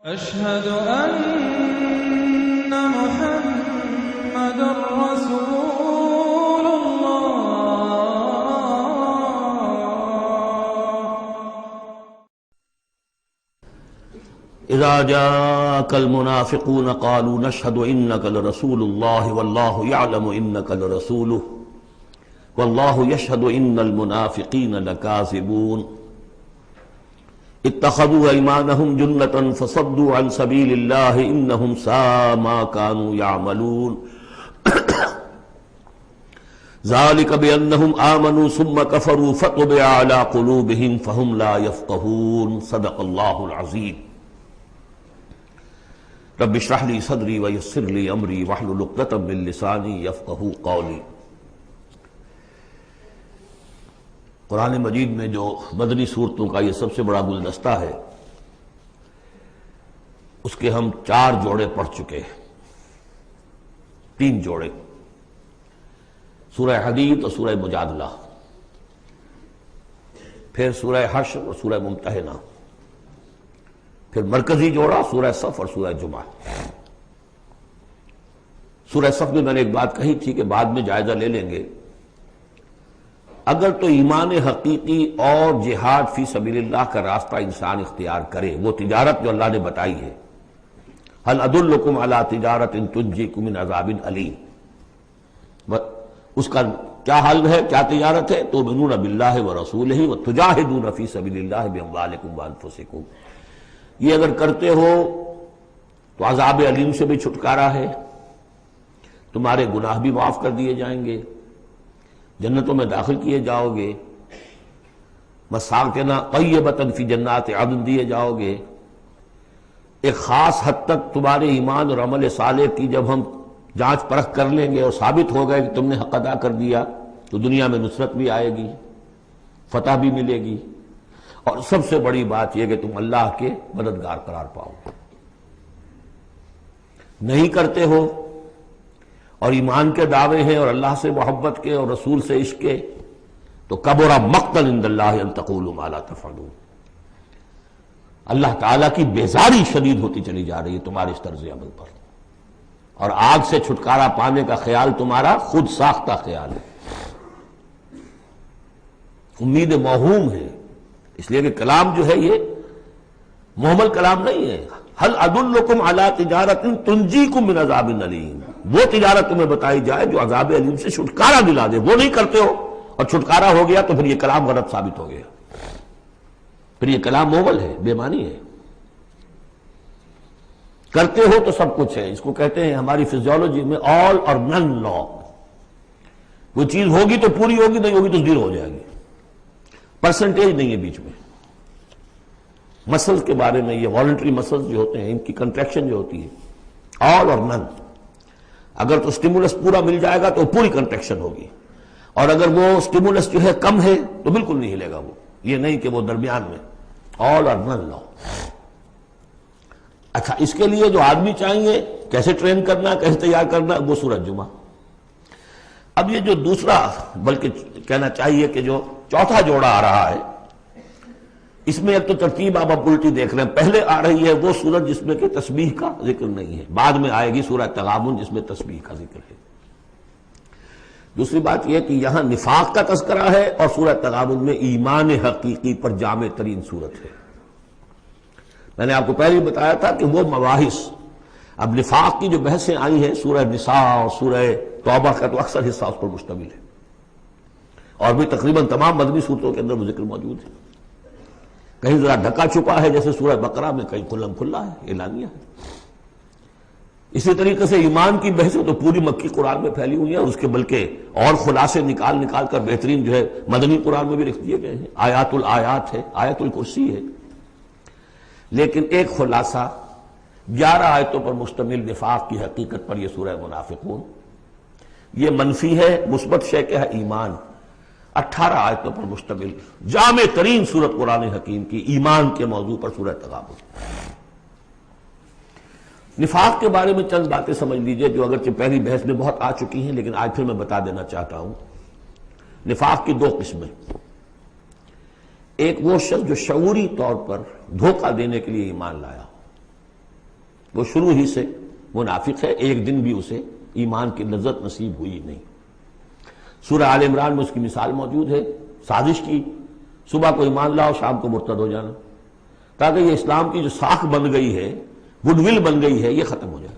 أشهد أن محمد رسول الله إذا جاءك المنافقون قالوا نشهد إنك لرسول الله والله يعلم إنك لرسوله والله يشهد إن المنافقين لكاذبون اتخذوا أيمانهم جنة فصدوا عن سبيل الله إنهم ساء ما كانوا يعملون ذلك بأنهم آمنوا ثم كفروا فطبع على قلوبهم فهم لا يفقهون صدق الله العظيم رب اشرح لي صدري ويسر لي أمري واحلل عقدة من لساني يفقهوا قولي۔ قرآن مجید میں جو مدنی صورتوں کا یہ سب سے بڑا گلدستہ ہے، اس کے ہم 4 جوڑے پڑھ چکے ہیں، 3 جوڑے، سورہ حدید اور سورہ مجادلہ، پھر سورہ حشر اور سورہ ممتحنہ، پھر مرکزی جوڑا سورہ صف اور سورہ جمعہ۔ سورہ صف میں نے ایک بات کہی تھی کہ بعد میں جائزہ لے لیں گے، اگر تو ایمان حقیقی اور جہاد فی سبیل اللہ کا راستہ انسان اختیار کرے، وہ تجارت جو اللہ نے بتائی ہے، هل ادلکم علی تجارت تنجیکم من عذاب علیم، اس کا کیا حل ہے، کیا تجارت ہے؟ تؤمنون باللہ ورسولہ وتجاہدون فی سبیل اللہ باموالکم وانفسکم، یہ اگر کرتے ہو تو عذاب علیم سے بھی چھٹکارا ہے، تمہارے گناہ بھی معاف کر دیے جائیں گے، جنتوں میں داخل کیے جاؤ گے، مساکن طیبۃ فی جنات عدن دیے جاؤ گے۔ ایک خاص حد تک تمہارے ایمان اور عمل صالح کی جب ہم جانچ پرکھ کر لیں گے اور ثابت ہو گئے کہ تم نے حق ادا کر دیا، تو دنیا میں نصرت بھی آئے گی، فتح بھی ملے گی، اور سب سے بڑی بات یہ کہ تم اللہ کے مددگار قرار پاؤ گے۔ نہیں کرتے ہو اور ایمان کے دعوے ہیں اور اللہ سے محبت کے اور رسول سے عشق کے، تو کبر مقتا عند اللہ ان تقولوا ما لا تفعلون، اللہ تعالیٰ کی بیزاری شدید ہوتی چلی جا رہی ہے تمہارے اس طرز عمل پر، اور آگ سے چھٹکارا پانے کا خیال تمہارا خود ساختہ خیال ہے، امید موہوم ہے، اس لیے کہ کلام جو ہے یہ محمل کلام نہیں ہے۔ هل ادلکم علی تجارت تنجیکم من عذاب علیم، وہ تجارت تمہیں بتائی جائے جو عذاب علیم سے چھٹکارا دلا دے، وہ نہیں کرتے ہو اور چھٹکارا ہو گیا تو پھر یہ کلام غلط ثابت ہو گیا، پھر یہ کلام محمل ہے، بے معنی ہے۔ کرتے ہو تو سب کچھ ہے، اس کو کہتے ہیں ہماری فزیولوجی میں آل اور نن لا، وہ چیز ہوگی تو پوری ہوگی، نہیں ہوگی تو زیرو ہو جائے گی، پرسنٹیج نہیں ہے بیچ میں۔ مسلز کے بارے میں، یہ والنٹری مسلز جو ہوتے ہیں، ان کی کنٹریکشن جو ہوتی ہے آل اور نن، اگر تو سٹیمولس پورا مل جائے گا تو پوری کنٹریکشن ہوگی، اور اگر وہ سٹیمولس جو ہے کم ہے تو بالکل نہیں ہلے گا وہ، یہ نہیں کہ وہ درمیان میں، آل اور نن لا۔ اچھا، اس کے لیے جو آدمی چاہیے کیسے ٹرین کرنا، کیسے تیار کرنا، وہ سورۃ جمعہ۔ اب یہ جو دوسرا، بلکہ کہنا چاہیے کہ جو چوتھا جوڑا آ رہا ہے، اس میں ایک تو ترتیب آپ الٹی دیکھ رہے ہیں، پہلے آ رہی ہے وہ سورت جس میں کہ تسبیح کا ذکر نہیں ہے، بعد میں آئے گی سورہ تغابن جس میں تسبیح کا ذکر ہے۔ دوسری بات یہ کہ یہاں نفاق کا تذکرہ ہے اور سورہ تغابن میں ایمان حقیقی پر جامع ترین سورت ہے۔ میں نے آپ کو پہلے بتایا تھا کہ وہ مباحث، اب نفاق کی جو بحثیں آئی ہیں سورہ نساء اور سورہ توبہ کا تو اکثر حصہ اس پر مشتمل ہے، اور بھی تقریباً تمام مدنی صورتوں کے اندر وہ ذکر موجود ہے، کہیں ذرا ڈھکا چھپا ہے جیسے سورہ بقرہ میں، کہیں کھلم کھلا ہے، اعلانیہ ہے۔ اسی طریقے سے ایمان کی بحثیں تو پوری مکی قرآن میں پھیلی ہوئی ہیں، اس کے بلکہ اور خلاصے نکال کر بہترین جو ہے مدنی قرآن میں بھی لکھ دیے گئے ہیں، آیات الآیات ہے، آیت الکرسی ہے۔ لیکن ایک خلاصہ 11 آیتوں پر مشتمل نفاق کی حقیقت پر یہ سورہ منافقون، یہ منفی ہے، مثبت شے کیا ہے؟ ایمان۔ 18 آیتوں پر مشتمل جامع ترین سورت قرآن حکیم کی ایمان کے موضوع پر سورہ تغابن۔ نفاق کے بارے میں چند باتیں سمجھ لیجئے جو اگرچہ پہلی بحث میں بہت آ چکی ہیں، لیکن آج پھر میں بتا دینا چاہتا ہوں۔ نفاق کی 2 قسمیں، ایک وہ شخص جو شعوری طور پر دھوکہ دینے کے لیے ایمان لایا، وہ شروع ہی سے منافق ہے، ایک دن بھی اسے ایمان کی لذت نصیب ہوئی نہیں۔ سورہ آل عمران میں اس کی مثال موجود ہے، سازش کی، صبح کو ایمان لاؤ شام کو مرتد ہو جانا، تاکہ یہ اسلام کی جو ساکھ بن گئی ہے، گڈ ول بن گئی ہے، یہ ختم ہو جائے۔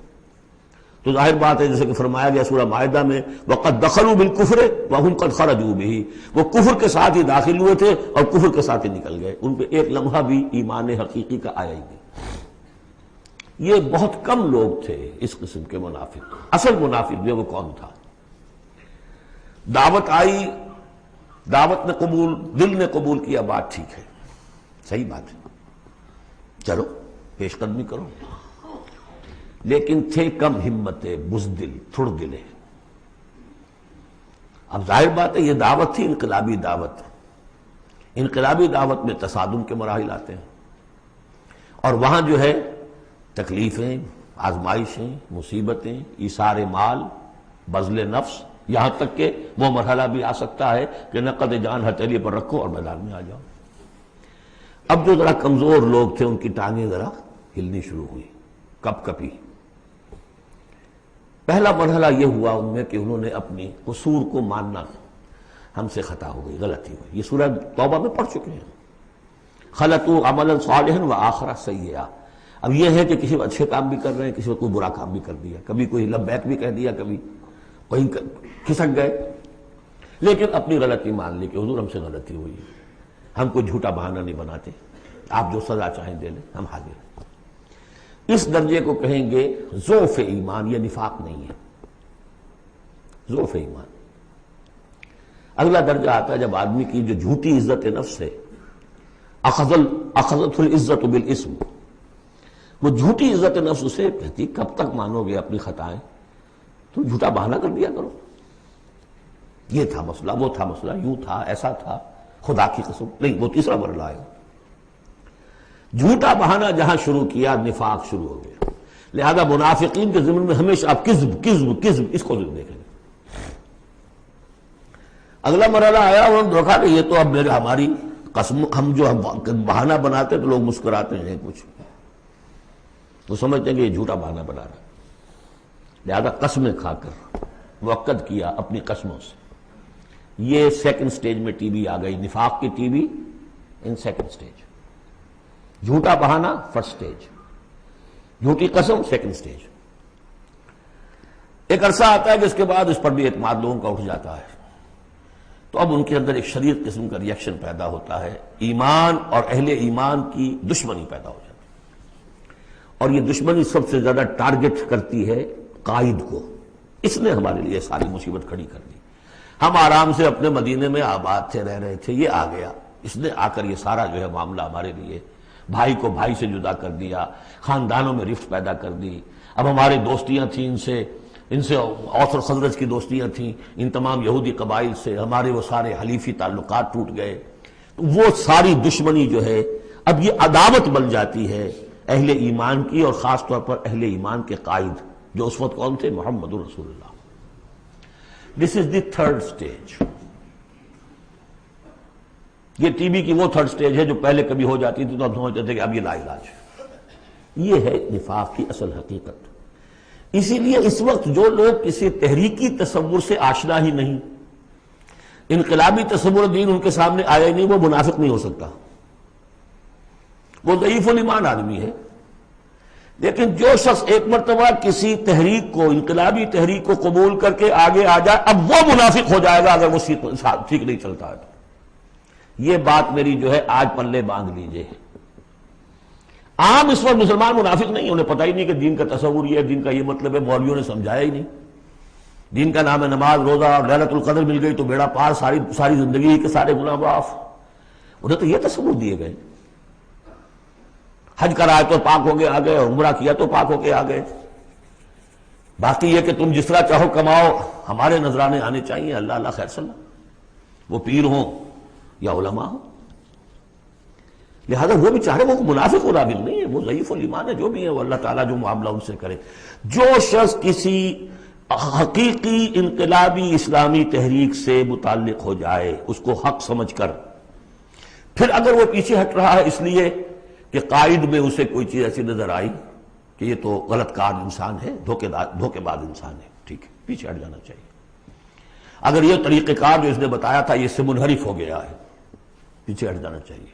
تو ظاہر بات ہے جیسے کہ فرمایا گیا سورہ مائدہ میں وَقَدْ دَخَلُوا بِالْكُفْرِ وَهُمْ قَدْ خَرَجُوا بِهِ، وہ کفر کے ساتھ ہی داخل ہوئے تھے اور کفر کے ساتھ ہی نکل گئے، ان پہ ایک لمحہ بھی ایمان حقیقی کا آیا ہی نہیں۔ یہ بہت کم لوگ تھے اس قسم کے منافق۔ اصل منافق جو وہ کون تھا؟ دعوت آئی، دعوت نے قبول، دل نے قبول کیا، بات ٹھیک ہے، صحیح بات ہے، چلو پیش قدمی کرو، لیکن تھے کم ہمتیں، بزدل، تھڑ دلے۔ اب ظاہر بات ہے یہ دعوت تھی انقلابی دعوت، انقلابی دعوت میں تصادم کے مراحل آتے ہیں، اور وہاں جو ہے تکلیفیں، آزمائشیں، مصیبتیں، ایثار مال، بذل نفس، یہاں تک کہ وہ مرحلہ بھی آ سکتا ہے کہ نقد جان ہتھیلی پر رکھو اور میدان میں آ جاؤ۔ اب جو ذرا کمزور لوگ تھے ان کی ٹانگیں ذرا ہلنی شروع ہوئی، کپ کپی۔ پہلا مرحلہ یہ ہوا ان میں کہ انہوں نے اپنی قصور کو ماننا، ہم سے خطا ہو گئی، غلطی ہوئی۔ یہ سورہ توبہ میں پڑھ چکے ہیں، خلطوا عملا صالحا وآخر سیئا۔ اب یہ ہے کہ کسی وقت اچھے کام بھی کر رہے ہیں، کسی وقت کوئی برا کام بھی کر دیا، کبھی کوئی لبیک بھی کہہ دیا، کبھی کہیں کھسک گئے، لیکن اپنی غلطی مان لی کہ حضور ہم سے غلطی ہوئی، ہم کوئی جھوٹا بہانہ نہیں بناتے، آپ جو سزا چاہیں دے لیں، ہم حاضر ہیں۔ اس درجے کو کہیں گے ضعف ایمان، یہ نفاق نہیں ہے، ضعف ایمان۔ اگلا درجہ آتا ہے جب آدمی کی جو جھوٹی عزت نفس ہے، اخذت العزت بالاسم، وہ جھوٹی عزت نفس اسے کہتی کب تک مانو گے اپنی خطائیں، تو جھوٹا بہانہ کر دیا کرو، یہ تھا مسئلہ، وہ تھا مسئلہ، یوں تھا، ایسا تھا، خدا کی قسم نہیں، وہ تیسرا مرحلہ ہے۔ جھوٹا بہانہ جہاں شروع کیا نفاق شروع ہو گیا۔ لہذا منافقین کے ضمن میں ہمیشہ آپ کذب کذب کذب اس کو دیکھیں گے۔ اگلا مرحلہ آیا، انہوں نے دیکھا کہ یہ تو اب ہماری قسم، ہم جو بہانہ بناتے تو لوگ مسکراتے ہیں، کچھ وہ سمجھتے ہیں کہ یہ جھوٹا بہانہ بنا رہا ہے، لہذا قسمیں کھا کر مؤکد کیا اپنی قسموں سے۔ یہ سیکنڈ سٹیج میں ٹی بی آ گئی، نفاق کی T B in second stage, جھوٹا بہانہ فرسٹ سٹیج، جھوٹی قسم سیکنڈ سٹیج۔ ایک عرصہ آتا ہے کہ اس کے بعد اس پر بھی اعتماد لوگوں کا اٹھ جاتا ہے، تو اب ان کے اندر ایک شدید قسم کا ریئیکشن پیدا ہوتا ہے، ایمان اور اہل ایمان کی دشمنی پیدا ہو جاتی ہے، اور یہ دشمنی سب سے زیادہ ٹارگٹ کرتی ہے قائد کو۔ اس نے ہمارے لیے ساری مصیبت کھڑی کر دی، ہم آرام سے اپنے مدینے میں آباد تھے، رہ رہے تھے، یہ آ گیا، اس نے آ کر یہ سارا جو ہے معاملہ ہمارے لیے، بھائی کو بھائی سے جدا کر دیا، خاندانوں میں رفت پیدا کر دی۔ اب ہماری دوستیاں تھیں ان سے اوس اور خزرج کی دوستیاں تھیں، ان تمام یہودی قبائل سے ہمارے وہ سارے حلیفی تعلقات ٹوٹ گئے، تو وہ ساری دشمنی جو ہے اب یہ عداوت بن جاتی ہے اہل ایمان کی، اور خاص طور پر اہل ایمان کے قائد جو اس وقت کون تھے؟ محمد رسول اللہ۔ دس از دی تھرڈ سٹیج۔ یہ ٹی بی کی وہ تھرڈ سٹیج ہے جو پہلے کبھی ہو جاتی تھی تو ہم سمجھتے تھے کہ اب یہ لا علاج ہے۔ یہ ہے نفاق کی اصل حقیقت۔ اسی لیے اس وقت جو لوگ کسی تحریکی تصور سے آشنا ہی نہیں، انقلابی تصور دین ان کے سامنے آیا ہی نہیں، وہ منافق نہیں ہو سکتا، وہ ضعیف الایمان آدمی ہے۔ لیکن جو شخص ایک مرتبہ کسی تحریک کو، انقلابی تحریک کو قبول کر کے آگے آ جائے، اب وہ منافق ہو جائے گا اگر وہ ٹھیک نہیں چلتا ہے۔ یہ بات میری جو ہے آج پلے باندھ لیجئے۔ عام اس وقت مسلمان منافق نہیں، انہیں پتہ ہی نہیں کہ دین کا تصور یہ ہے، دین کا یہ مطلب ہے، مولویوں نے سمجھایا ہی نہیں۔ دین کا نام ہے نماز، روزہ، اور لیلۃ القدر مل گئی تو بیڑا پار، ساری زندگی کے سارے گناہ معاف۔ انہیں تو یہ تصور دیے گئے، حج کرائے تو پاک ہو کے آ گئے، اور عمرہ کیا تو پاک ہو کے آ گئے۔ باقی یہ کہ تم جس طرح چاہو کماؤ، ہمارے نذرانے آنے چاہیے، اللہ اللہ خیر صلی اللہ، وہ پیر ہوں یا علماء ہوں۔ لہذا وہ بھی چاہ رہے، وہ منافق و رابل نہیں ہے، وہ ضعیف الایمان ہے، جو بھی ہے وہ اللہ تعالیٰ جو معاملہ ان سے کرے۔ جو شخص کسی حقیقی انقلابی اسلامی تحریک سے متعلق ہو جائے، اس کو حق سمجھ کر، پھر اگر وہ پیچھے ہٹ رہا ہے اس لیے کہ قائد میں اسے کوئی چیز ایسی نظر آئی کہ یہ تو غلط کار انسان ہے، دھوکے باز انسان ہے، ٹھیک ہے، پیچھے ہٹ جانا چاہیے۔ اگر یہ طریقہ کار جو اس نے بتایا تھا یہ اس سے منحرف ہو گیا ہے، پیچھے ہٹ جانا چاہیے۔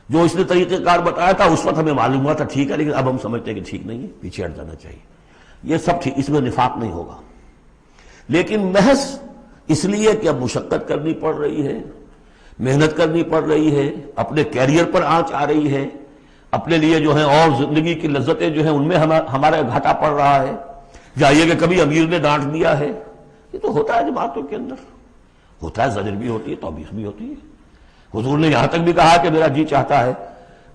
جو اس نے طریقہ کار بتایا تھا اس وقت ہمیں معلوم ہوا تھا ٹھیک ہے، لیکن اب ہم سمجھتے ہیں کہ ٹھیک نہیں ہے، پیچھے ہٹ جانا چاہیے۔ یہ سب ٹھیک، اس میں نفاق نہیں ہوگا، لیکن محض اس لیے کہ اب مشقت کرنی پڑ رہی ہے، محنت کرنی پڑ رہی ہے، اپنے کیریئر پر آنچ آ رہی ہے، اپنے لیے جو ہیں اور زندگی کی لذتیں جو ہیں ان میں ہمارا گھاٹا پڑ رہا ہے، جائیے کہ کبھی امیر نے ڈانٹ دیا ہے، یہ تو ہوتا ہے جماعتوں کے اندر، ہوتا ہے، زجر بھی ہوتی ہے، توبیخ بھی ہوتی ہے۔ حضور نے یہاں تک بھی کہا کہ میرا جی چاہتا ہے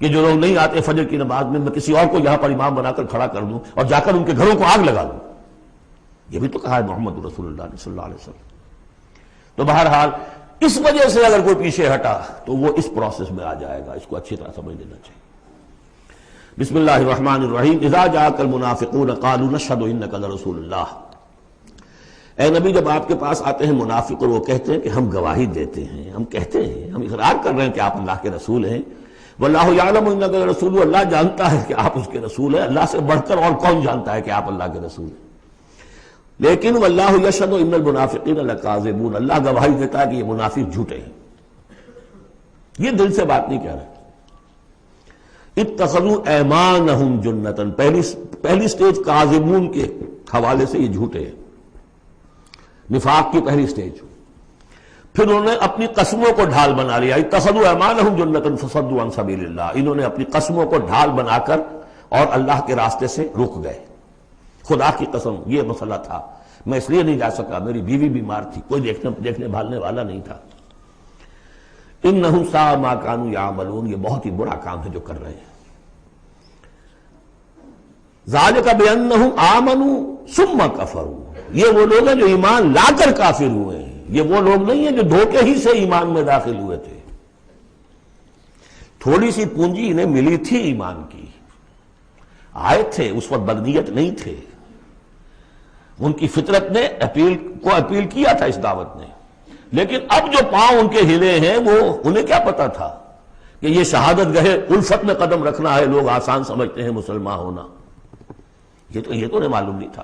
کہ جو لوگ نہیں آتے فجر کی نماز میں کسی اور کو یہاں پر امام بنا کر کھڑا کر دوں اور جا کر ان کے گھروں کو آگ لگا دوں، یہ بھی تو کہا ہے محمد رسول اللہ صلی اللہ علیہ وسلم۔ تو بہرحال اس وجہ سے اگر کوئی پیچھے ہٹا تو وہ اس پروسیس میں آ جائے گا، اس کو اچھی طرح سمجھ لینا چاہیے۔ بسم اللہ الرحمن الرحیم، اذا جاءک المنافقون قالوا نشهد انک لرسول اللہ۔ اے نبی جب آپ کے پاس آتے ہیں منافق اور وہ کہتے ہیں کہ ہم گواہی دیتے ہیں، ہم کہتے ہیں، ہم اقرار کر رہے ہیں کہ آپ اللہ کے رسول ہیں، واللہ یعلم انک لرسول، اللہ جانتا ہے کہ آپ اس کے رسول ہیں، اللہ سے بڑھ کر اور کون جانتا ہے کہ آپ اللہ کے رسول ہیں، لیکن واللہ یشہد ان المنافقین لکاذبون، اللہ گواہی دیتا ہے کہ یہ منافق جھوٹے ہیں، یہ دل سے بات نہیں کہہ رہے۔ اتخذوا ایمانہم جنۃ، پہلی سٹیج کاذبون کے حوالے سے یہ جھوٹے ہیں، نفاق کی پہلی سٹیج۔ پھر انہوں نے اپنی قسموں کو ڈھال بنا لیا، اتخذوا ایمانہم جنۃ فصدوا عن سبیل اللہ، انہوں نے اپنی قسموں کو ڈھال بنا کر اور اللہ کے راستے سے رک گئے۔ خدا کی قسم یہ مسئلہ تھا، میں اس لیے نہیں جا سکا، میری بیوی بیمار تھی، کوئی دیکھنے بھالنے والا نہیں تھا۔ انہم ساء ما کانوا یعملون، یہ بہت ہی برا کام ہے جو کر رہے ہیں۔ ذالک بانہم آمنوا ثم کفروا، یہ وہ لوگ ہیں جو ایمان لا کر کافر ہوئے ہیں، یہ وہ لوگ نہیں ہیں جو دھوکے ہی سے ایمان میں داخل ہوئے تھے۔ تھوڑی سی پونجی انہیں ملی تھی ایمان کی، آئے تھے، اس وقت بدنیت نہیں تھے، ان کی فطرت نے اپیل کیا تھا اس دعوت نے، لیکن اب جو پاؤں ان کے ہلے ہیں وہ انہیں کیا پتا تھا کہ یہ شہادت گاہ الفت میں قدم رکھنا ہے، لوگ آسان سمجھتے ہیں مسلمان ہونا، یہ تو انہیں معلوم نہیں تھا،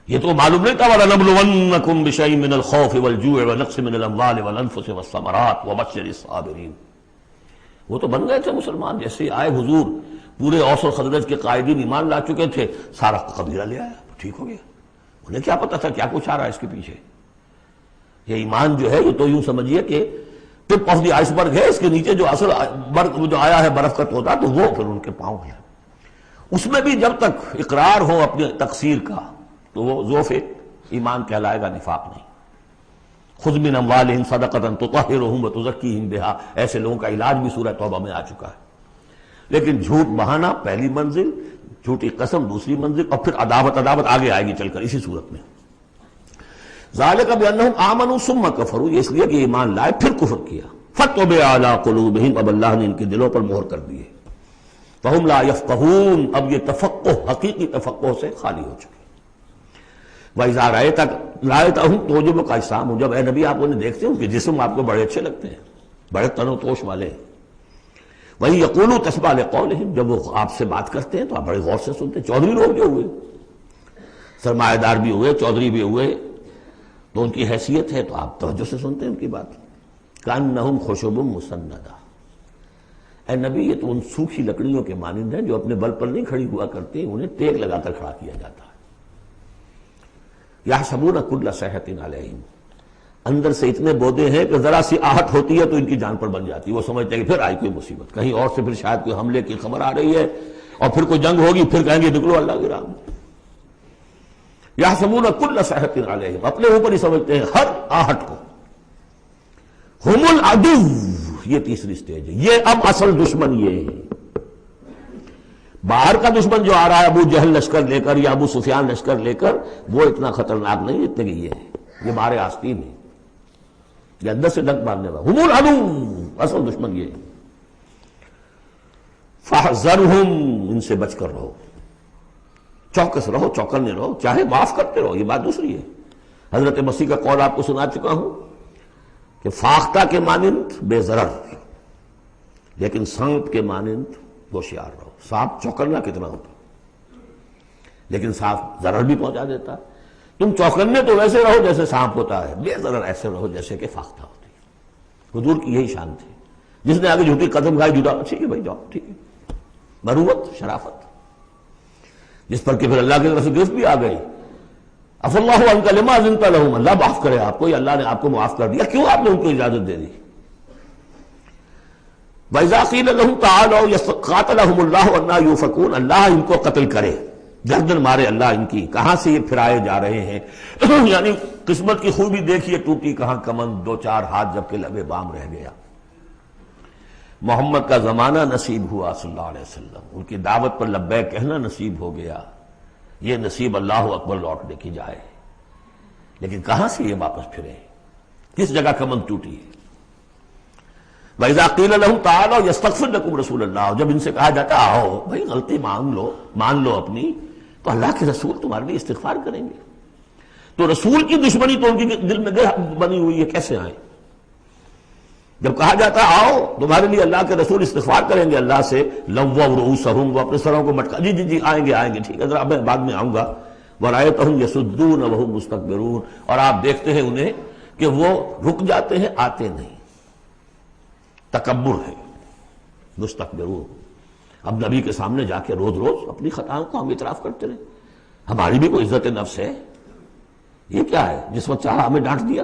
یہ تو معلوم نہیں تھا۔ وَلَنَبْلُوَنَّكُمْ بِشَيْءٍ مِّنَ الْخَوْفِ وَالْجُوعِ وَنَقْصٍ مِّنَ الْأَمْوَالِ وَالْأَنفُسِ وَالثَّمَرَاتِ وَبَشِّرِ الصَّابِرِينَ، وہ تو بن گئے تھے مسلمان، جیسے آئے حضور، پورے اوس و خزرج کے قائدین ایمان لا چکے تھے، سارا قبیلہ لے آیا، ٹھیک ہو گیا، انہیں کیا پتا تھا کیا کچھ آ رہا ہے اس کے پیچھے۔ یہ ایمان جو ہے یہ تو یوں سمجھیے کہ ٹپ آف دی آئس برگ ہے، اس کے نیچے جو اصل برگ جو آیا ہے برف کا تودا، تو وہ پھر ان کے پاؤں ہے، اس میں بھی جب تک اقرار ہو اپنے تقصیر کا تو وہ ذوف ایمان کہلائے گا، نفاق نہیں۔ خذ من اموالہم صدقۃ تطہرہم وتزکیہم بہا، ایسے لوگوں کا علاج بھی سورہ توبہ میں آ چکا ہے۔ لیکن جھوٹ بہانا پہلی منزل، جھوٹی قسم دوسری منزل، اور پھر عداوت آگے آئے گی چل کر اسی صورت میں۔ ذالک بانہم آمنوا ثم کفروا، یہ اس لیے کہ ایمان لائے پھر کفر کیا۔ فطبع علی قلوبہم، اب اللہ نے ان کے دلوں پر مہر کر دی ہے۔ فہم لا یفقہون، اب یہ تفقہ حقیقی تفقہ سے خالی ہو چکے۔ وَإِذَا رَأَيْتَهُمْ تُعْجِبُكَ أَجْسَامُهُمْ، جب اے نبی آپ انہیں دیکھتے ہیں ان کے جسم آپ کو بڑے اچھے لگتے ہیں، بڑے تن و توش والے ہیں۔ وَإِن يَقُولُوا تَسْمَعْ لِقَوْلِهِمْ، جب وہ آپ سے بات کرتے ہیں تو آپ بڑے غور سے سنتے ہیں۔ چودھری لوگ جو ہوئے، سرمایہ دار بھی ہوئے، چودھری بھی ہوئے، تو ان کی حیثیت ہے تو آپ توجہ سے سنتے ہیں ان کی بات۔ كَأَنَّهُمْ خُشُبٌ مُّسَنَّدَةٌ، اے نبی یہ تو ان سوکھی لکڑیوں کے مانند ہیں جو اپنے بل پر نہیں کھڑی ہوا کرتی، انہیں ٹیک لگا کر کھڑا کیا جاتا ہے۔ یحسبون کل صیحۃ علیہم، اندر سے اتنے بودے ہیں کہ ذرا سی آہٹ ہوتی ہے تو ان کی جان پر بن جاتی ہے، وہ سمجھتے ہیں کہ پھر آئی کوئی مصیبت، کہیں اور سے پھر شاید کوئی حملے کی خبر آ رہی ہے اور پھر کوئی جنگ ہوگی، پھر کہیں گے نکلو اللہ کی راہ میں۔ یحسبون کل صیحۃ علیہم، اپنے اوپر ہی سمجھتے ہیں ہر آہٹ کو۔ ہم العدو، یہ تیسری سٹیج ہے، یہ اب اصل دشمن یہ ہے۔ باہر کا دشمن جو آ رہا ہے ابو جہل لشکر لے کر یا ابو سفیان لشکر لے کر، وہ اتنا خطرناک نہیں جتنے کہ یہ ہے، یہ مارے آستین ہے، یہ اندر سے ڈنک مارنے والا۔ ہم العدو، اصل دشمن یہ ہے۔ فاحذرہم، ان سے بچ کر رہو، چوکس رہو، چوکنے رہو، چاہے معاف کرتے رہو، یہ بات دوسری ہے۔ حضرت مسیح کا قول آپ کو سنا چکا ہوں کہ فاختہ کے مانند بے ضرر، لیکن سانپ کے مانند ہوشیار رہو. سانپ چوکنا کتنا ہوتا لیکن سانپ ضرر بھی پہنچا دیتا ہے. تم چوکنے تو ویسے رہو جیسے سانپ ہوتا ہے، بے ضرر ایسے رہو جیسے کہ فاختہ ہوتی ہے. حضور کی یہی شان تھی. جس نے آگے جھوٹی قدم کھائی جھوٹا، ٹھیک ہے بھائی جاؤ، ٹھیک ہے. مروت، شرافت، جس پر کہ پھر اللہ کی طرف سے گرفت بھی آ گئی. عفا اللہ عنک لما اذنت لهم، اللہ معاف کرے آپ کو، یا اللہ نے آپ کو معاف کر دیا، کیوں آپ نے ان کو اجازت دے دی. وَإِذَا قِيلَ لَهُمْ تَعَالَوْا قَاتَلَهُمُ اللَّهُ أَنَّىٰ يُؤْفَكُونَ، اللہ ان کو قتل کرے، گردن مارے اللہ ان کی، کہاں سے یہ پھرائے جا رہے ہیں. یعنی قسمت کی خوبی دیکھیے، ٹوٹی کہاں کمن، دو چار ہاتھ جب کہ لبے بام رہ گیا. محمد کا زمانہ نصیب ہوا صلی اللہ علیہ وسلم، ان کی دعوت پر لبیک کہنا نصیب ہو گیا. یہ نصیب اللہ اکبر لوٹنے کی جائے، لیکن کہاں سے یہ واپس پھرے، کس جگہ کمن ٹوٹی ہے. وَإِذَا قِيلَ لَهُمْ تَعَالَوْا يَسْتَغْفِرْ لَكُمْ رَسُولُ اللَّهُ، جب ان سے کہا جاتا آؤ بھائی غلطی مان لو اپنی، تو اللہ کے رسول تمہارے لیے استغفار کریں گے. تو رسول کی دشمنی تو ان کے دل میں بنی ہوئی ہے، کیسے آئیں. جب کہا جاتا آؤ تمہارے لیے اللہ کے رسول استغفار کریں گے اللہ سے، لَوَّوْا رُؤُوسَهُمْ، وہ اپنے سروں کو مٹکا، جی آئیں گے ٹھیک ہے ذرا میں بعد میں آؤں گا. وَرَأَيْتَهُمْ يَصُدُّونَ وَهُمْ مُسْتَكْبِرُونَ، اور آپ دیکھتے ہیں انہیں کہ وہ رک جاتے ہیں، آتے نہیں. تکبر ہے، مستکبرون. اب نبی کے سامنے جا کے روز اپنی خطاؤں کو ہم اعتراف کرتے رہے. ہماری بھی کوئی عزت نفس ہے، یہ کیا ہے جس وقت چاہا ہمیں ڈانٹ دیا.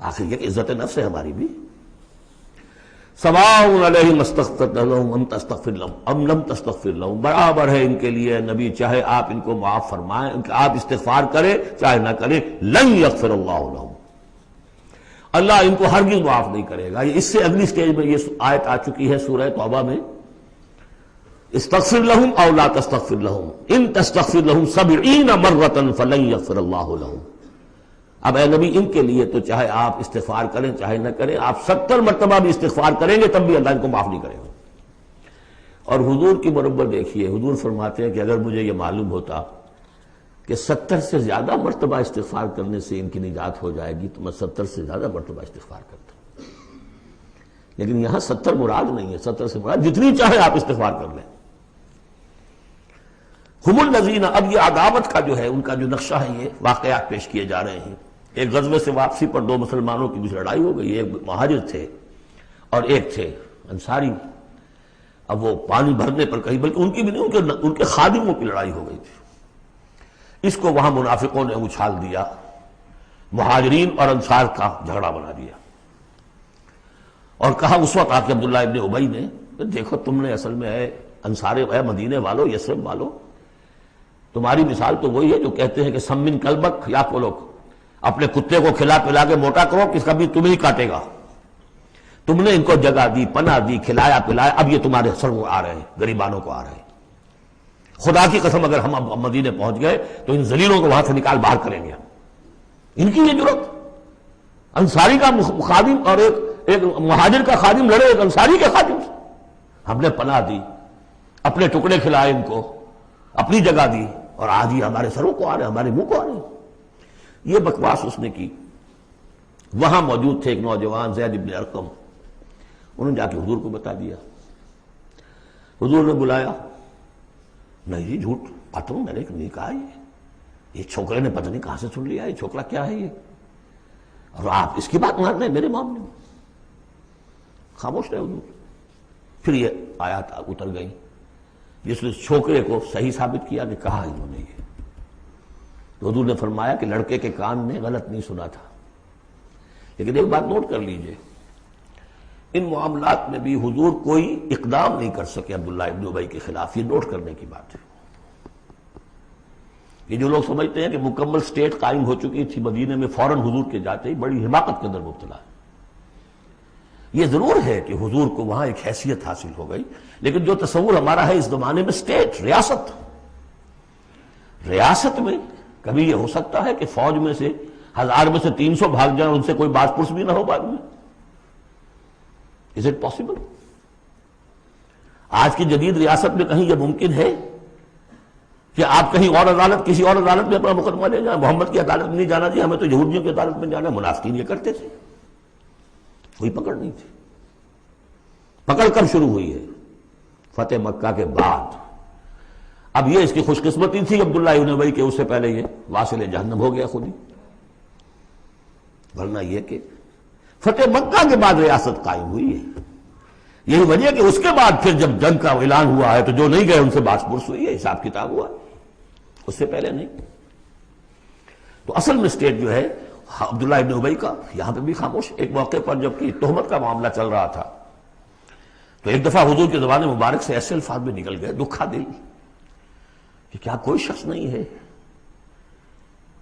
آخر یہ کہ عزت نفس ہے ہماری بھی. سواء علیہم استغفرت لہم ام تستغفر لہم ام لم تستغفر لہم، برابر ہے ان کے لیے نبی، چاہے آپ ان کو معاف فرمائیں، آپ استغفار کریں چاہے نہ کریں، لن یغفر اللہ لہم، اللہ ان کو ہرگز معاف نہیں کرے گا. اس سے اگلی سٹیج میں یہ آیت آ چکی ہے سورہ توبہ میں، استغفر لہم او لا تستغفر لہم ان تستغفر لہم 70 مرۃ فلن یغفر اللہ لہم. اب اے نبی ان کے لیے تو چاہے آپ استغفار کریں چاہے نہ کریں، آپ 70 مرتبہ بھی استغفار کریں گے تب بھی اللہ ان کو معاف نہیں کرے گا. اور حضور کی مربت دیکھیے، حضور فرماتے ہیں کہ اگر مجھے یہ معلوم ہوتا کہ 70 سے زیادہ مرتبہ استغفار کرنے سے ان کی نجات ہو جائے گی تو میں 70 سے زیادہ مرتبہ استغفار کرتا. لیکن یہاں 70 مراد نہیں ہے، 70 سے مراد جتنی چاہے آپ استغفار کر لیں. ہم الذین، اب یہ عداوت کا جو ہے ان کا جو نقشہ ہے، یہ واقعات پیش کیے جا رہے ہیں. ایک غزوے سے واپسی پر دو مسلمانوں کی کچھ لڑائی ہو گئی، ایک مہاجر تھے اور ایک تھے انصاری. اب وہ پانی بھرنے پر کہیں، بلکہ ان کی بھی نہیں، ان کے خادموں کی لڑائی ہو گئی تھی. اس کو وہاں منافقوں نے اچھال دیا، مہاجرین اور انصار کا جھگڑا بنا دیا، اور کہا اس وقت آ کے عبداللہ ابن ابی نے، دیکھو تم نے اصل میں اے انصار، اے مدینے والو، یثرب والو، تمہاری مثال تو وہی ہے جو کہتے ہیں کہ سمن کلبک یا کو لوگ اپنے کتے کو کھلا پلا کے موٹا کرو کہ کبھی تمہیں ہی کاٹے گا. تم نے ان کو جگہ دی، پناہ دی، کھلایا پلایا، اب یہ تمہارے سر کو آ رہے ہیں، غریبانوں کو آ رہے ہیں. خدا کی قسم اگر ہم مدینے پہنچ گئے تو ان ذلیلوں کو وہاں سے نکال باہر کریں گے. ان کی یہ جرت، انصاری کا خادم اور ایک مہاجر کا خادم لڑے ایک انصاری کے خادم سے. ہم نے پناہ دی، اپنے ٹکڑے کھلائے ان کو، اپنی جگہ دی، اور آج یہ ہمارے سروں کو آ رہے ہیں، ہمارے منہ کو آ رہے ہیں. یہ بکواس اس نے کی. وہاں موجود تھے ایک نوجوان زید بن ارقم، انہوں نے جا کے حضور کو بتا دیا. حضور نے بلایا، نہیں جی جھوٹ پتہ میں نے نہیں کہا، یہ چھوکرے نے پتہ نہیں کہاں سے سن لیا، یہ چھوکرا کیا ہے یہ، اور آپ اس کی بات مان رہے ہیں میرے معاملے میں. خاموش رہے حضور. پھر یہ آیات اتر گئی جس نے چھوکرے کو صحیح ثابت کیا کہ کہا انہوں نے یہ. تو حضور نے فرمایا کہ لڑکے کے کان نے غلط نہیں سنا تھا. لیکن ایک بات نوٹ کر لیجئے، ان معاملات میں بھی حضور کوئی اقدام نہیں کر سکے عبداللہ ابن ابی کے خلاف. یہ نوٹ کرنے کی بات ہے. یہ جو لوگ سمجھتے ہیں کہ مکمل سٹیٹ قائم ہو چکی تھی مدینے میں، فوراً حضور کے جاتے ہی بڑی حماقت کے اندر مبتلا ہے. یہ ضرور ہے کہ حضور کو وہاں ایک حیثیت حاصل ہو گئی، لیکن جو تصور ہمارا ہے اس زمانے میں سٹیٹ، ریاست میں کبھی یہ ہو سکتا ہے کہ فوج میں سے 1000 میں سے 300 بھاگ جائیں، ان سے کوئی باز پرس بھی نہ ہو بعد میں. Is it possible؟ آج کی جدید ریاست میں کہیں یہ ممکن ہے کہ آپ کہیں اور عدالت، کسی اور عدالت میں اپنا مقدمہ لے جائیں؟ محمد کی عدالت میں نہیں جانا چاہیے، ہمیں تو یہودیوں کی عدالت میں جانا ہے. منافقین یہ کرتے تھے، کوئی پکڑ نہیں تھی. پکڑ کب شروع ہوئی ہے؟ فتح مکہ کے بعد. اب یہ اس کی خوش قسمتی تھی عبداللہ ابن ابی کہ اس سے پہلے یہ واصل جہنم ہو گیا خود ہی، ورنہ یہ کہ فتح مکہ کے بعد ریاست قائم ہوئی ہے. یہی وجہ کہ اس کے بعد پھر جب جنگ کا اعلان ہوا ہے تو جو نہیں گئے ان سے باس پرس ہوئی ہے، حساب کتاب ہوا، اس سے پہلے نہیں. تو اصل میں اسٹیٹ جو ہے عبداللہ ابن ابی کا یہاں پہ بھی خاموش. ایک موقع پر جب کہ تہمت کا معاملہ چل رہا تھا تو ایک دفعہ حضور کے زبان مبارک سے ایسے الفاظ میں نکل گئے، دکھا دل، کہ کیا کوئی شخص نہیں ہے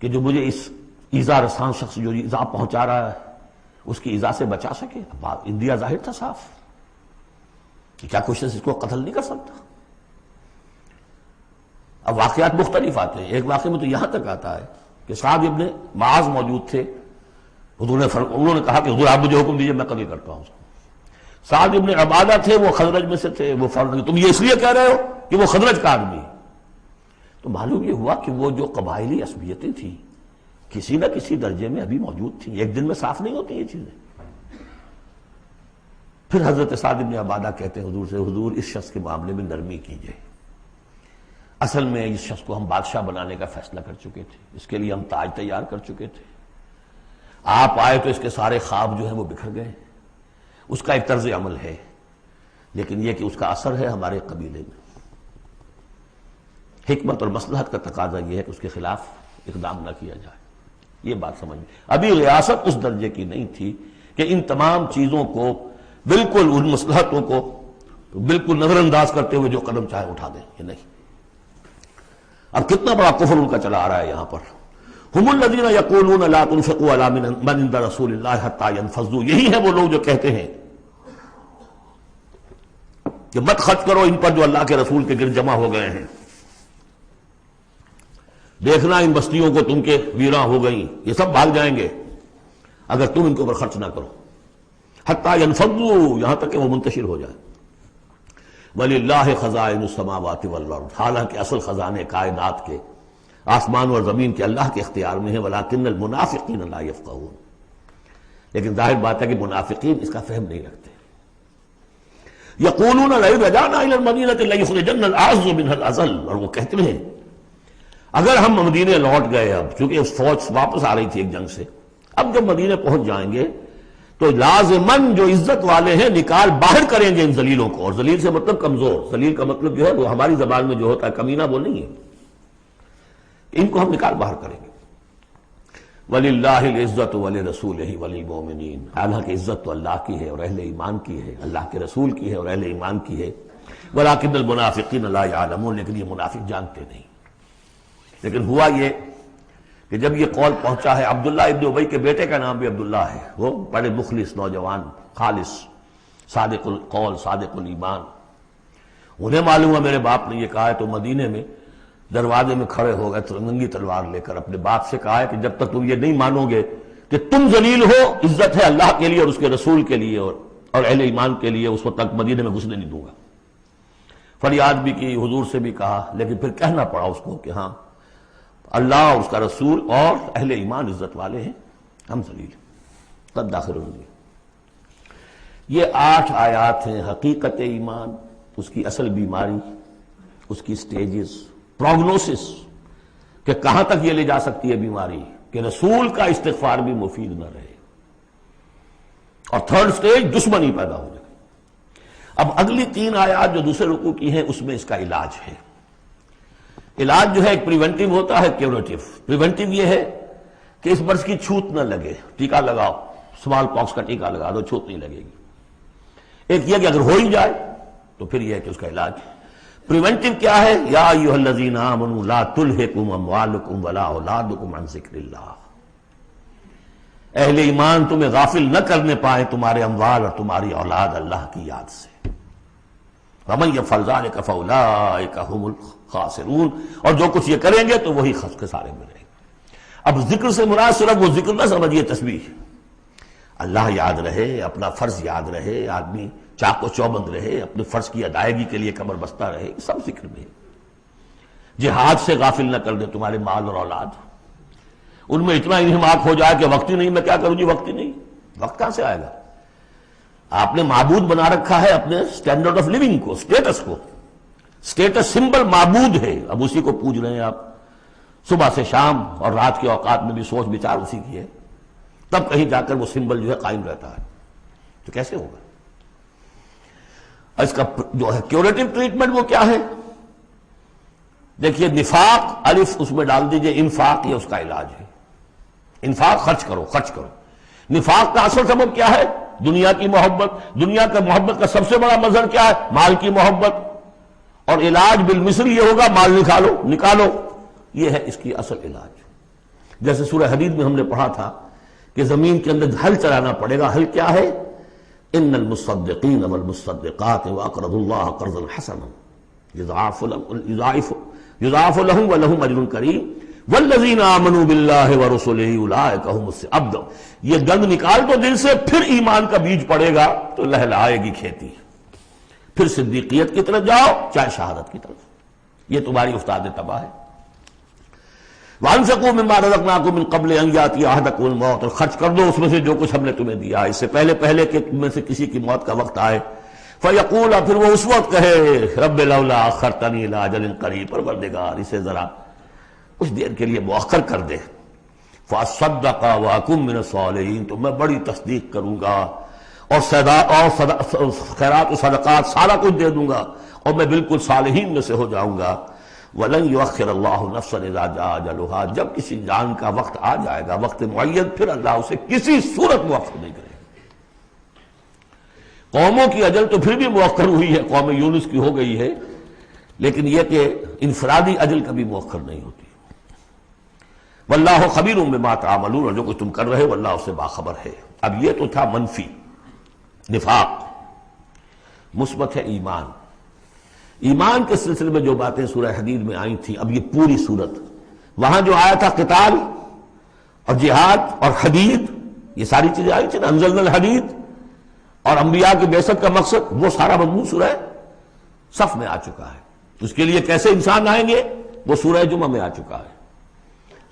کہ جو مجھے اس ایذا رساں شخص جو ایذا پہنچا رہا ہے اس کی ایذا سے بچا سکے. اب انڈیا ظاہر تھا صاف کہ کیا کوئی شخص اس کو قتل نہیں کر سکتا. اب واقعات مختلف آتے ہیں. ایک واقعے میں تو یہاں تک آتا ہے کہ سعد ابن معاذ موجود تھے، حضور نے انہوں نے کہا کہ حضور آپ مجھے حکم دیجیے میں قتل کرتا ہوں. سعد ابن عبادہ تھے، وہ خزرج میں سے تھے. وہ فوراً تم یہ اس لیے کہہ رہے ہو کہ وہ خزرج کا آدمی ہے. تو معلوم یہ ہوا کہ وہ جو قبائلی عصبیتیں تھیں کسی نہ کسی درجے میں ابھی موجود تھیں. ایک دن میں صاف نہیں ہوتی یہ چیزیں. پھر حضرت سعد ابن عبادہ کہتے ہیں حضور سے، حضور اس شخص کے معاملے میں نرمی کیجئے. اصل میں اس شخص کو ہم بادشاہ بنانے کا فیصلہ کر چکے تھے، اس کے لیے ہم تاج تیار کر چکے تھے. آپ آئے تو اس کے سارے خواب جو ہیں وہ بکھر گئے. اس کا ایک طرز عمل ہے، لیکن یہ کہ اس کا اثر ہے ہمارے قبیلے میں. حکمت اور مصلحت کا تقاضا یہ ہے کہ اس کے خلاف اقدام نہ کیا جائے. یہ بات سمجھ. ابھی ریاست اس درجے کی نہیں تھی کہ ان تمام چیزوں کو بالکل، ان مصلحتوں کو بالکل نظر انداز کرتے ہوئے جو قدم چاہے اٹھا دیں. یہ نہیں. اب کتنا بڑا کفر ان کا چلا آ رہا ہے یہاں پر. ہم الذین یقولون لا تنفقوا علی من عند رسول اللہ حتی ینفضوا. یہی ہے وہ لوگ جو کہتے ہیں کہ مت خرچ کرو ان پر جو اللہ کے رسول کے گرد جمع ہو گئے ہیں. دیکھنا ان بستیوں کو تم کے ویراں ہو گئیں، یہ سب بھاگ جائیں گے اگر تم ان کے اوپر خرچ نہ کرو. حتی ینفضوا، یہاں تک کہ وہ منتشر ہو جائے. وَلِلَّهِ خَزَائِنُ السَّمَاوَاتِ وَالْأَرْضِ، حالانکہ اصل خزانے کائنات کے آسمان اور زمین کے اللہ کے اختیار میں ہیں. وَلَٰكِنَّ الْمُنَافِقِينَ لَا يَفْقَهُونَ، لیکن ظاہر بات ہے کہ منافقین اس کا فہم نہیں رکھتے. يَقُولُونَ لَئِن رَجَعْنَا إِلَى الْمَدِينَةِ لَيُخْرِجَنَّ الْأَعَزُّ مِنْهَا الْأَذَلَّ، اور وہ کہتے ہیں اگر ہم مدینے لوٹ گئے، اب چونکہ فوج واپس آ رہی تھی ایک جنگ سے، اب جب مدینے پہنچ جائیں گے تو لازماً جو عزت والے ہیں نکال باہر کریں گے ان ذلیلوں کو. اور ذلیل سے مطلب کمزور، ذلیل کا مطلب جو ہے وہ ہماری زبان میں جو ہوتا ہے کمینہ وہ نہیں ہے. ان کو ہم نکال باہر کریں گے. وَلِلَّهِ الْعِزَّةُ وَلِرَسُولِهِ وَلِلْمُؤْمِنِينَ، حالانکہ عزت تو اللہ کی ہے اور اہل ایمان کی ہے، اللہ کے رسول کی ہے اور اہل ایمان کی ہے. وَلَٰكِنَّ الْمُنَافِقِينَ لَا يَعْلَمُونَ، لیکن یہ منافق جانتے نہیں. لیکن ہوا یہ کہ جب یہ قول پہنچا ہے، عبداللہ ابن ابی کے بیٹے کا نام بھی عبداللہ ہے، وہ بڑے مخلص نوجوان، خالص، صادق القول، صادق الایمان. انہیں معلوم ہے میرے باپ نے یہ کہا ہے، تو مدینے میں دروازے میں کھڑے ہو گئے ننگی تلوار لے کر. اپنے باپ سے کہا ہے کہ جب تک تم یہ نہیں مانو گے کہ تم ذلیل ہو، عزت ہے اللہ کے لیے اور اس کے رسول کے لیے اور اہل ایمان کے لیے، اس وقت تک مدینے میں گھسنے نہیں دوں گا. فریاد بھی کی، حضور سے بھی کہا، لیکن پھر کہنا پڑا اس کو کہ ہاں اللہ اور اس کا رسول اور اہل ایمان عزت والے ہیں، ہم ذلیل ہیں. تب داخل ہوں گے. یہ 8 آیات ہیں حقیقت ایمان، اس کی اصل بیماری، اس کی سٹیجز، پروگنوسس کہ کہاں تک یہ لے جا سکتی ہے بیماری کہ رسول کا استغفار بھی مفید نہ رہے. اور 3rd سٹیج دشمنی پیدا ہو جائے. اب اگلی 3 آیات جو دوسرے رکوع کی ہیں اس میں اس کا علاج ہے. علاج جو ہے ایک پریونٹیو ہوتا ہے، کیوریٹیو. پریونٹیو یہ ہے کہ اس مرض کی چھوت نہ لگے، ٹیکہ لگاؤ، اسمال پاکس کا ٹیکہ لگا دو، چھوت نہیں لگے گی. ایک یہ کہ اگر ہو ہی جائے تو پھر یہ ہے کہ اس کا علاج. پریونٹیو کیا ہے؟ یا ایھا الذین آمنوا لا تلھکم اموالکم ولا اولادکم عن ذکر اللہ. اہل ایمان تمہیں غافل نہ کرنے پائے تمہارے اموال اور تمہاری اولاد اللہ کی یاد سے. وَمَن يَفْعَلْ ذَلِكَ فَأُولَٰئِكَ هُمُ الْخَاسِرُونَ، اور جو کچھ یہ کریں گے تو وہی خسارے میں رہیں گے. اب ذکر سے مراد صرف وہ ذکر نہ سمجھیے تسبیح. اللہ یاد رہے، اپنا فرض یاد رہے، آدمی چاق و چوبند رہے، اپنے فرض کی ادائیگی کے لیے کمر بستہ رہے، سب ذکر میں. جہاد سے غافل نہ کر دیں تمہارے مال اور اولاد. ان میں اتنا انہماک ہو جائے کہ وقت ہی نہیں، میں کیا کروں جی، وقت ہی نہیں. وقت کہاں سے آئے گا؟ آپ نے معبود بنا رکھا ہے اپنے سٹینڈرڈ آف لیونگ کو، سٹیٹس کو، سٹیٹس سمبل معبود ہے، اب اسی کو پوج رہے ہیں آپ صبح سے شام، اور رات کے اوقات میں بھی سوچ بچار اسی کی ہے، تب کہیں جا کر وہ سمبل جو ہے قائم رہتا ہے، تو کیسے ہوگا؟ اس کا جو ہے کیوریٹو ٹریٹمنٹ وہ کیا ہے؟ دیکھیے نفاق الف اس میں ڈال دیجئے، انفاق یہ اس کا علاج ہے، انفاق خرچ کرو خرچ کرو۔ نفاق کا اصل سبب کیا ہے؟ دنیا کی محبت، دنیا کا محبت کا سب سے بڑا مظہر کیا ہے؟ مال کی محبت، اور علاج بالمثل یہ ہوگا مال نکالو، یہ ہے اس کی اصل علاج۔ جیسے سورہ حدید میں ہم نے پڑھا تھا کہ زمین کے اندر ہل چلانا پڑے گا، ہل کیا ہے؟ ان المصدقین والمصدقات واقرضوا اللہ قرضا حسنا یضاعف لهم ولهم اجر کریم والذین آمنوا باللہ ورسلہ اولئک هم اب یہ گند نکال دو دل سے، پھر ایمان کا بیج پڑے گا تو لہلائے گی کھیتی، پھر صدیقیت کی طرف جاؤ چاہے شہادت کی طرف، یہ تمہاری استاد تباہ ہے۔ وَأَنفِقُوا مِمَّا رَزَقْنَاكُم مِّن قَبْلِ أَن يَأْتِيَ أَحَدَكُمُ الْمَوْتُ، اور خرچ کر دو اس میں سے جو کچھ ہم نے تمہیں دیا، اس سے پہلے کہ تم میں سے کسی کی موت کا وقت آئے۔ فَيَقُولَ، پھر وہ اس وقت کہے، رَبِّ لَوْلَا أَخَّرْتَنِي إِلَىٰ أَجَلٍ قَرِيبٍ، پروردگار اسے ذرا کچھ دیر کے لیے مؤخر کر دے۔ فَأَصَّدَّقَ وَأَكُن مِّنَ الصَّالِحِينَ، تو میں بڑی تصدیق کروں گا اور خیرات و صدقات سارا کچھ دے دوں گا، اور میں بالکل صالحین میں سے ہو جاؤں گا۔ وَلَن يُؤَخِّرَ اللَّهُ نَفْسًا إِذَا جَاءَ أَجَلُهَا، جب کسی جان کا وقت آ جائے گا، وقت معین، پھر اللہ اسے کسی صورت مؤخر نہیں کرے گا۔ قوموں کی اجل تو پھر بھی مؤخر ہوئی ہے، قوم یونس کی ہو گئی ہے، لیکن یہ کہ انفرادی اجل کبھی مؤخر نہیں ہوتی۔ وَاللَّهُ خَبِيرٌ بِمَا تَعْمَلُونَ، اور جو کچھ تم کر رہے ہو اللہ اس سے باخبر ہے۔ اب یہ تو تھا منفی نفاق، مثبت ہے ایمان۔ ایمان کے سلسلے میں جو باتیں سورہ حدید میں آئی تھیں، اب یہ پوری صورت، وہاں جو آیا تھا قتال اور جہاد اور حدید، یہ ساری چیزیں آئی تھیں نا، انزلنا الحدید، اور انبیاء کی بعثت کا مقصد، وہ سارا مضمون سورہ صف میں آ چکا ہے۔ اس کے لیے کیسے انسان آئیں گے وہ سورہ جمعہ میں آ چکا ہے۔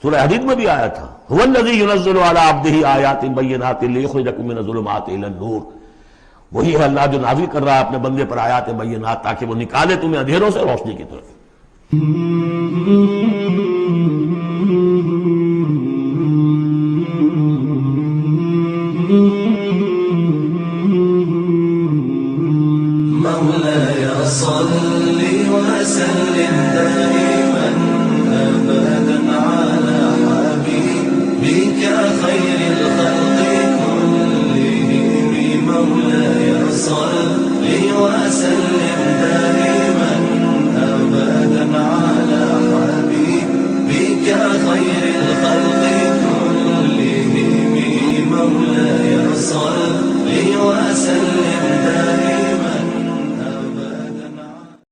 سورہ حدید میں بھی آیا تھا، هو الذی ينزل علی عبدہ آیات بینات لیخرجکم من الظلمات الی النور، وہی ہے اللہ جو نازل کر رہا ہے اپنے بندے پر آیات بینات تاکہ وہ نکالے تمہیں اندھیروں سے روشنی کی طرف۔ مولاي صل وسلم دائما أبدا على حبيبك خير الخلق كلهم، مولاي صل وسلم دائما أبدا على حبيبك خير الخلق كلهم، مولاي صل وسلم